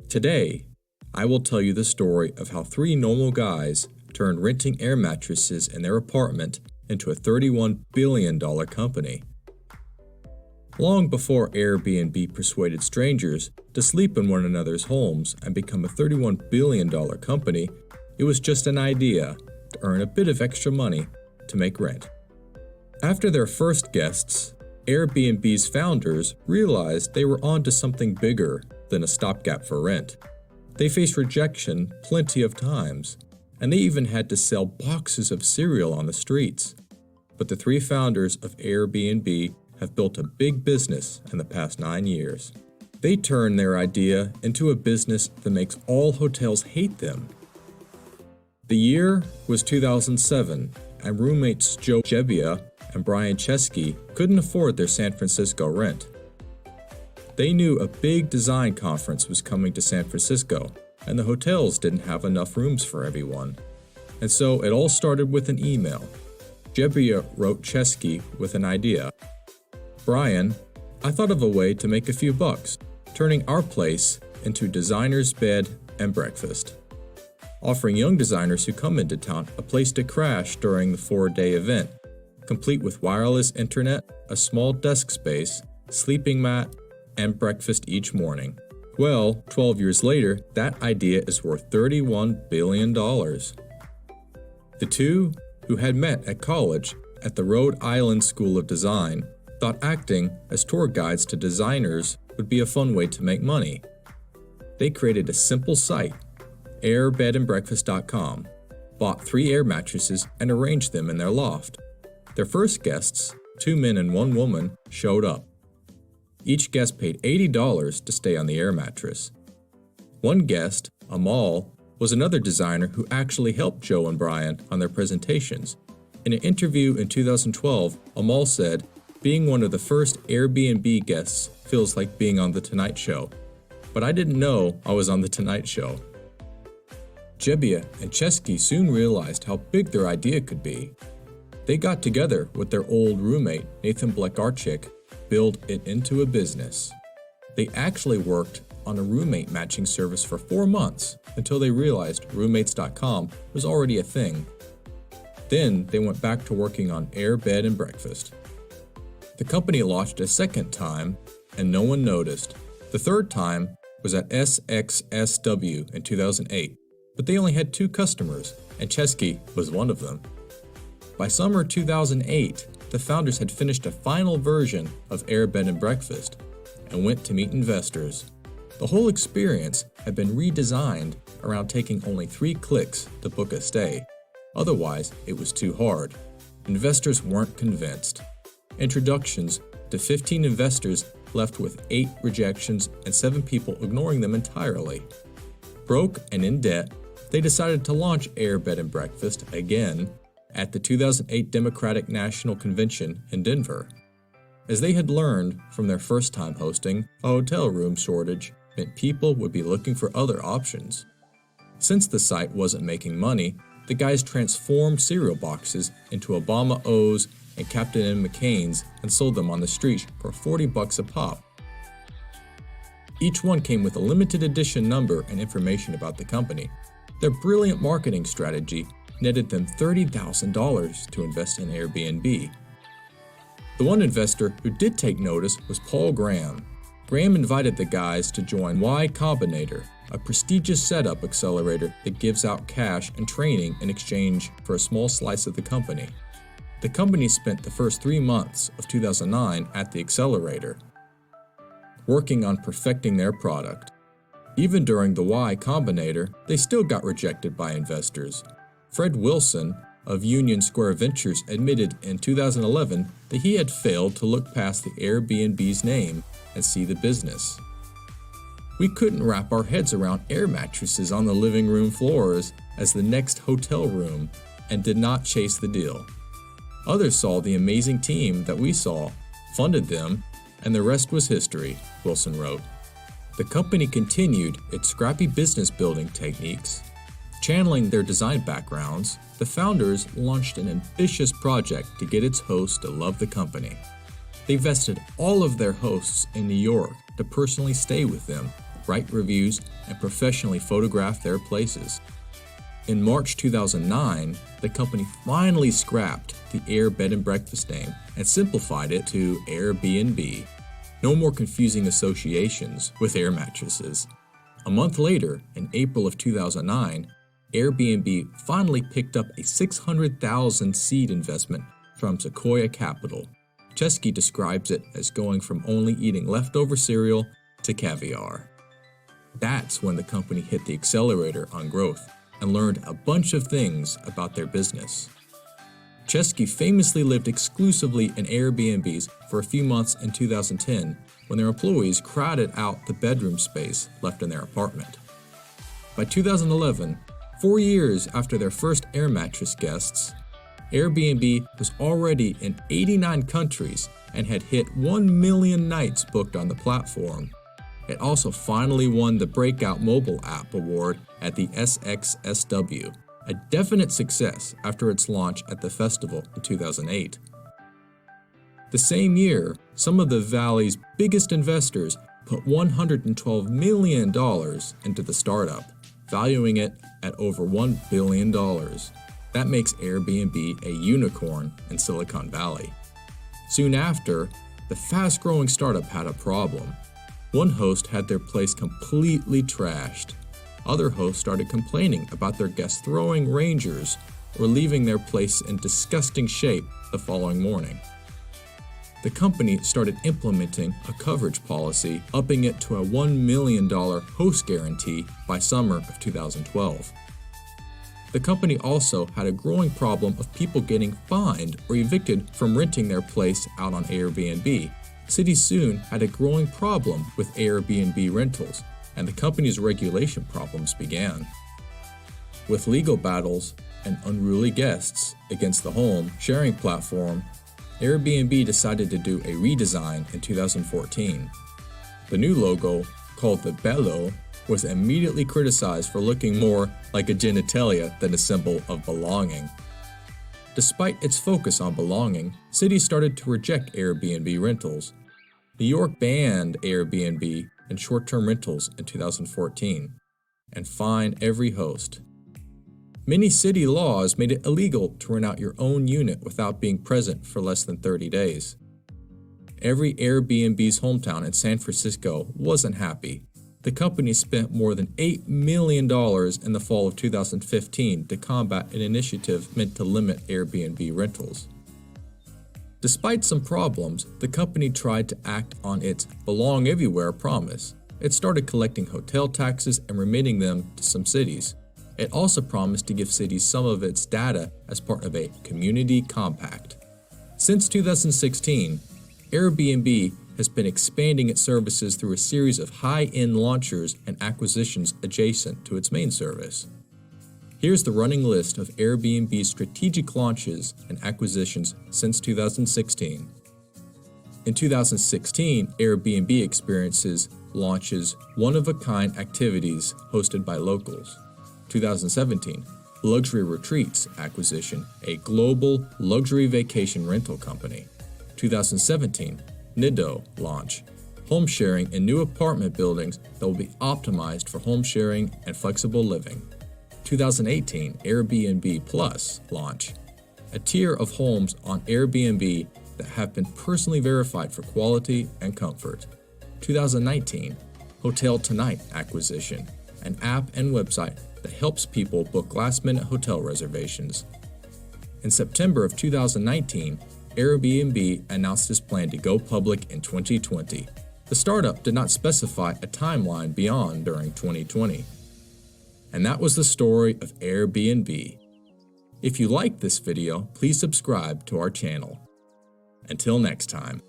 Today, I will tell you the story of how three normal guys turned renting air mattresses in their apartment into a $31 billion company. Long before Airbnb persuaded strangers to sleep in one another's homes and become a $31 billion company, it was just an idea to earn a bit of extra money to make rent. After their first guests, Airbnb's founders realized they were onto something bigger than a stopgap for rent. They faced rejection plenty of times, and they even had to sell boxes of cereal on the streets. But the three founders of Airbnb have built a big business in the past 9 years. They turned their idea into a business that makes all hotels hate them. The year was 2007, and roommates Gebbia and Brian Chesky couldn't afford their San Francisco rent. They knew a big design conference was coming to San Francisco, and the hotels didn't have enough rooms for everyone. And so it all started with an email. Gebbia wrote Chesky with an idea. "Brian, I thought of a way to make a few bucks, turning our place into designer's bed and breakfast, offering young designers who come into town a place to crash during the 4-day event, complete with wireless internet, a small desk space, sleeping mat, and breakfast each morning." Well, 12 years later, that idea is worth $31 billion. The two, who had met at college at the Rhode Island School of Design, thought acting as tour guides to designers would be a fun way to make money. They created a simple site, airbedandbreakfast.com, bought 3 air mattresses and arranged them in their loft. Their first guests, 2 men and 1 woman, showed up. Each guest paid $80 to stay on the air mattress. One guest, Amal, was another designer who actually helped Joe and Brian on their presentations. In an interview in 2012, Amal said, "Being one of the first Airbnb guests feels like being on The Tonight Show. But I didn't know I was on The Tonight Show." Gebbia and Chesky soon realized how big their idea could be. They got together with their old roommate, Nathan Blekarczyk, build it into a business. They actually worked on a roommate matching service for 4 months until they realized roommates.com was already a thing. Then they went back to working on Air Bed and Breakfast. The company launched a second time and no one noticed. The third time was at SXSW in 2008, but they only had 2 customers, and Chesky was one of them. By summer 2008, the founders had finished a final version of Air Bed and Breakfast and went to meet investors. The whole experience had been redesigned around taking only 3 clicks to book a stay. Otherwise, it was too hard. Investors weren't convinced. Introductions to 15 investors left with 8 rejections and 7 people ignoring them entirely. Broke and in debt, they decided to launch Air Bed and Breakfast again at the 2008 Democratic National Convention in Denver. As they had learned from their first time hosting, a hotel room shortage meant people would be looking for other options. Since the site wasn't making money, the guys transformed cereal boxes into Obama O's and Captain M. McCain's and sold them on the street for $40 a pop. Each one came with a limited edition number and information about the company. Their brilliant marketing strategy netted them $30,000 to invest in Airbnb. The one investor who did take notice was Paul Graham. Graham invited the guys to join Y Combinator, a prestigious setup accelerator that gives out cash and training in exchange for a small slice of the company. The company spent the first 3 months of 2009 at the accelerator, working on perfecting their product. Even during the Y Combinator, they still got rejected by investors. Fred Wilson of Union Square Ventures admitted in 2011 that he had failed to look past the Airbnb's name and see the business. "We couldn't wrap our heads around air mattresses on the living room floors as the next hotel room and did not chase the deal. Others saw the amazing team that we saw, funded them, and the rest was history," Wilson wrote. The company continued its scrappy business building techniques. Channeling their design backgrounds, the founders launched an ambitious project to get its hosts to love the company. They vested all of their hosts in New York to personally stay with them, write reviews, and professionally photograph their places. In March 2009, the company finally scrapped the Air Bed and Breakfast name and simplified it to Airbnb. No more confusing associations with air mattresses. A month later, in April of 2009, Airbnb finally picked up a $600,000 seed investment from Sequoia Capital. Chesky describes it as going from only eating leftover cereal to caviar. That's when the company hit the accelerator on growth and learned a bunch of things about their business. Chesky famously lived exclusively in Airbnbs for a few months in 2010 when their employees crowded out the bedroom space left in their apartment. By 2011, 4 years after their first air mattress guests, Airbnb was already in 89 countries and had hit 1 million nights booked on the platform. It also finally won the Breakout Mobile App Award at the SXSW, a definite success after its launch at the festival in 2008. The same year, some of the Valley's biggest investors put $112 million into the startup, valuing it at over $1 billion. That makes Airbnb a unicorn in Silicon Valley. Soon after, the fast-growing startup had a problem. One host had their place completely trashed. Other hosts started complaining about their guests throwing rangers or leaving their place in disgusting shape the following morning. The company started implementing a coverage policy, upping it to a $1 million host guarantee by summer of 2012. The company also had a growing problem of people getting fined or evicted from renting their place out on Airbnb. Cities soon had a growing problem with Airbnb rentals, and the company's regulation problems began. With legal battles and unruly guests against the home sharing platform, Airbnb decided to do a redesign in 2014. The new logo, called the Bello, was immediately criticized for looking more like a genitalia than a symbol of belonging. Despite its focus on belonging, cities started to reject Airbnb rentals. New York banned Airbnb and short-term rentals in 2014 and fined every host. Many city laws made it illegal to rent out your own unit without being present for less than 30 days. Every Airbnb's hometown in San Francisco wasn't happy. The company spent more than $8 million in the fall of 2015 to combat an initiative meant to limit Airbnb rentals. Despite some problems, the company tried to act on its Belong Everywhere promise. It started collecting hotel taxes and remitting them to some cities. It also promised to give cities some of its data as part of a community compact. Since 2016, Airbnb has been expanding its services through a series of high-end launchers and acquisitions adjacent to its main service. Here's the running list of Airbnb's strategic launches and acquisitions since 2016. In 2016, Airbnb experiences launches one-of-a-kind activities hosted by locals. 2017, Luxury Retreats acquisition, a global luxury vacation rental company. 2017, Nido launch, home sharing in new apartment buildings that will be optimized for home sharing and flexible living. 2018, Airbnb Plus launch, a tier of homes on Airbnb that have been personally verified for quality and comfort. 2019, Hotel Tonight acquisition, an app and website that helps people book last-minute hotel reservations. In September of 2019, Airbnb announced its plan to go public in 2020. The startup did not specify a timeline beyond during 2020. And that was the story of Airbnb. If you liked this video, please subscribe to our channel. Until next time.